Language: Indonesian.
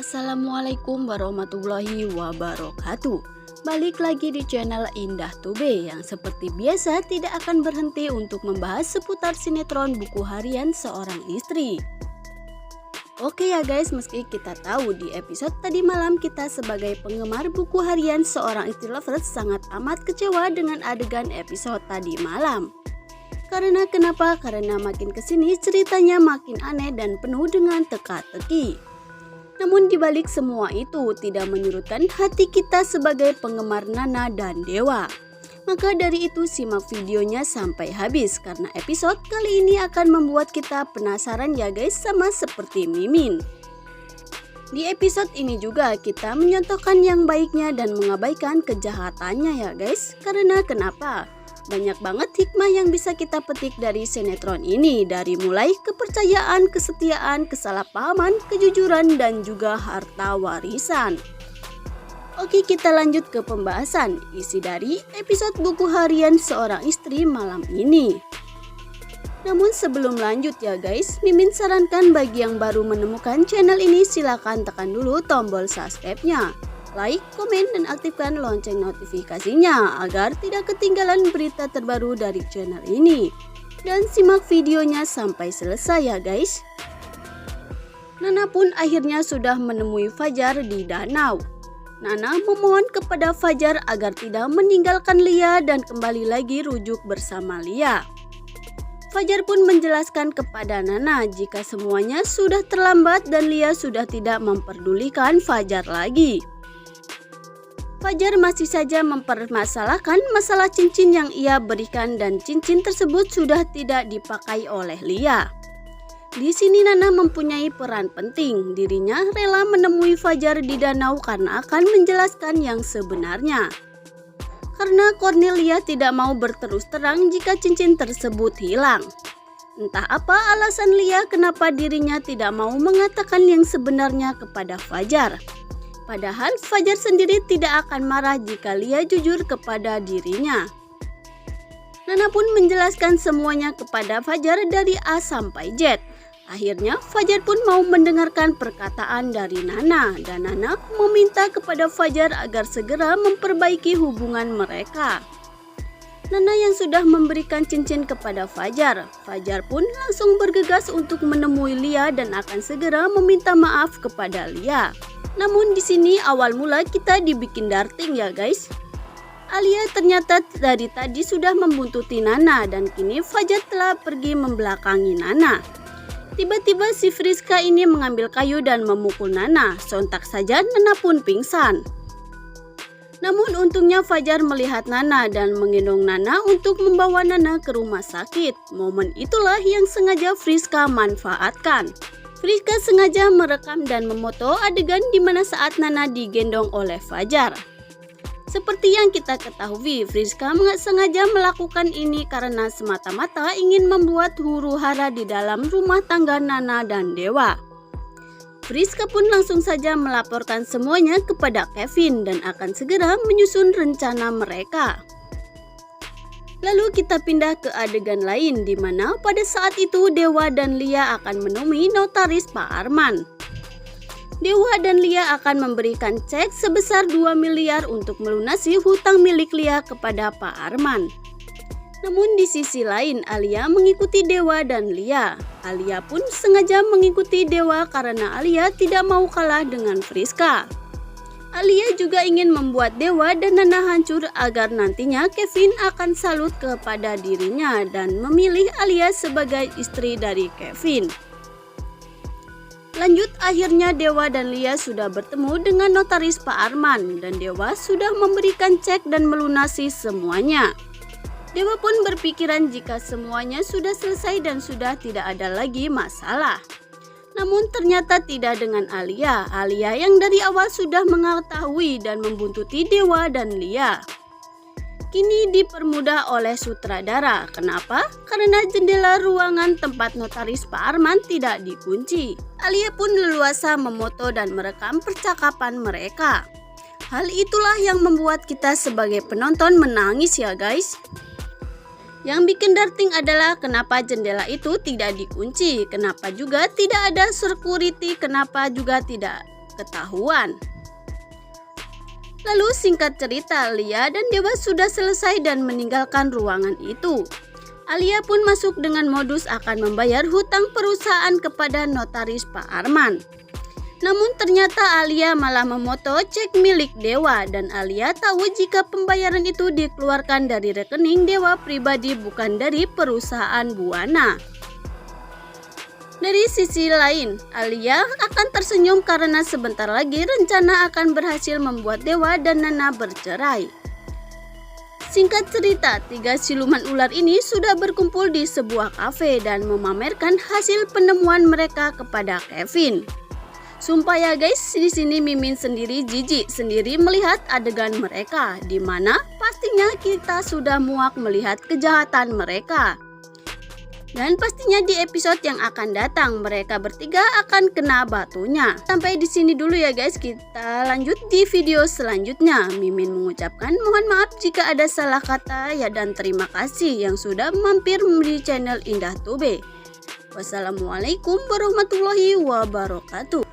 Assalamualaikum warahmatullahi wabarakatuh. Balik lagi di channel Indah Tube yang seperti biasa tidak akan berhenti untuk membahas seputar sinetron buku harian seorang istri. Oke ya guys, meski kita tahu di episode tadi malam kita sebagai penggemar buku harian seorang istri lovers sangat amat kecewa dengan adegan episode tadi malam. Karena kenapa? Karena makin kesini ceritanya makin aneh dan penuh dengan teka-teki. Namun dibalik semua itu tidak menyurutkan hati kita sebagai penggemar Nana dan Dewa. Maka dari itu simak videonya sampai habis karena episode kali ini akan membuat kita penasaran ya guys, sama seperti Mimin. Di episode ini juga kita menyontohkan yang baiknya dan mengabaikan kejahatannya ya guys. Karena kenapa? Banyak banget hikmah yang bisa kita petik dari sinetron ini, dari mulai kepercayaan, kesetiaan, kesalahpahaman, kejujuran, dan juga harta warisan. Oke, kita lanjut ke pembahasan isi dari episode buku harian seorang istri malam ini. Namun sebelum lanjut ya guys, Mimin sarankan bagi yang baru menemukan channel ini silahkan tekan dulu tombol subscribe-nya. Like, komen, dan aktifkan lonceng notifikasinya agar tidak ketinggalan berita terbaru dari channel ini. Dan simak videonya sampai selesai ya guys. Nana pun akhirnya sudah menemui Fajar di danau. Nana memohon kepada Fajar agar tidak meninggalkan Lia dan kembali lagi rujuk bersama Lia. Fajar pun menjelaskan kepada Nana jika semuanya sudah terlambat dan Lia sudah tidak memperdulikan Fajar lagi. Fajar masih saja mempermasalahkan masalah cincin yang ia berikan dan cincin tersebut sudah tidak dipakai oleh Lia. Di sini Nana mempunyai peran penting. Dirinya rela menemui Fajar di danau karena akan menjelaskan yang sebenarnya. Karena Cornelia tidak mau berterus terang jika cincin tersebut hilang. Entah apa alasan Lia kenapa dirinya tidak mau mengatakan yang sebenarnya kepada Fajar. Padahal Fajar sendiri tidak akan marah jika Lia jujur kepada dirinya. Nana pun menjelaskan semuanya kepada Fajar dari A sampai Z. Akhirnya Fajar pun mau mendengarkan perkataan dari Nana dan Nana meminta kepada Fajar agar segera memperbaiki hubungan mereka. Nana yang sudah memberikan cincin kepada Fajar. Fajar pun langsung bergegas untuk menemui Lia dan akan segera meminta maaf kepada Lia. Namun di sini awal mula kita dibikin darting ya guys. Alia ternyata dari tadi sudah membuntuti Nana dan kini Fajar telah pergi membelakangi Nana. Tiba-tiba si Friska ini mengambil kayu dan memukul Nana. Sontak saja Nana pun pingsan. Namun untungnya Fajar melihat Nana dan menggendong Nana untuk membawa Nana ke rumah sakit. Momen itulah yang sengaja Friska manfaatkan. Friska sengaja merekam dan memoto adegan di mana saat Nana digendong oleh Fajar. Seperti yang kita ketahui, Friska sengaja melakukan ini karena semata-mata ingin membuat huru-hara di dalam rumah tangga Nana dan Dewa. Friska pun langsung saja melaporkan semuanya kepada Kevin dan akan segera menyusun rencana mereka. Lalu kita pindah ke adegan lain di mana pada saat itu Dewa dan Lia akan menemui notaris Pak Arman. Dewa dan Lia akan memberikan cek sebesar 2 miliar untuk melunasi hutang milik Lia kepada Pak Arman. Namun di sisi lain Alia mengikuti Dewa dan Lia. Alia pun sengaja mengikuti Dewa karena Alia tidak mau kalah dengan Friska. Alia juga ingin membuat Dewa dan Nana hancur agar nantinya Kevin akan salut kepada dirinya dan memilih Alia sebagai istri dari Kevin. Lanjut, akhirnya Dewa dan Lia sudah bertemu dengan notaris Pak Arman dan Dewa sudah memberikan cek dan melunasi semuanya. Dewa pun berpikiran jika semuanya sudah selesai dan sudah tidak ada lagi masalah. Namun ternyata tidak dengan Alia. Alia yang dari awal sudah mengetahui dan membuntuti Dewa dan Lia. Kini dipermudah oleh sutradara. Kenapa? Karena jendela ruangan tempat notaris Pak Arman tidak dikunci. Alia pun leluasa memoto dan merekam percakapan mereka. Hal itulah yang membuat kita sebagai penonton menangis ya guys. Yang bikin darting adalah kenapa jendela itu tidak dikunci, kenapa juga tidak ada security, kenapa juga tidak ketahuan. Lalu singkat cerita, Lia dan Dewa sudah selesai dan meninggalkan ruangan itu. Alia pun masuk dengan modus akan membayar hutang perusahaan kepada notaris Pak Arman. Namun ternyata Alia malah memoto cek milik Dewa dan Alia tahu jika pembayaran itu dikeluarkan dari rekening Dewa pribadi bukan dari perusahaan Buana. Dari sisi lain, Alia akan tersenyum karena sebentar lagi rencana akan berhasil membuat Dewa dan Nana bercerai. Singkat cerita, 3 siluman ular ini sudah berkumpul di sebuah kafe dan memamerkan hasil penemuan mereka kepada Kevin. Sumpah ya guys, di sini Mimin sendiri jijik sendiri melihat adegan mereka, di mana pastinya kita sudah muak melihat kejahatan mereka. Dan pastinya di episode yang akan datang mereka bertiga akan kena batunya. Sampai di sini dulu ya guys, kita lanjut di video selanjutnya. Mimin mengucapkan mohon maaf jika ada salah kata ya, dan terima kasih yang sudah mampir di channel Indah Tube. Wassalamualaikum warahmatullahi wabarakatuh.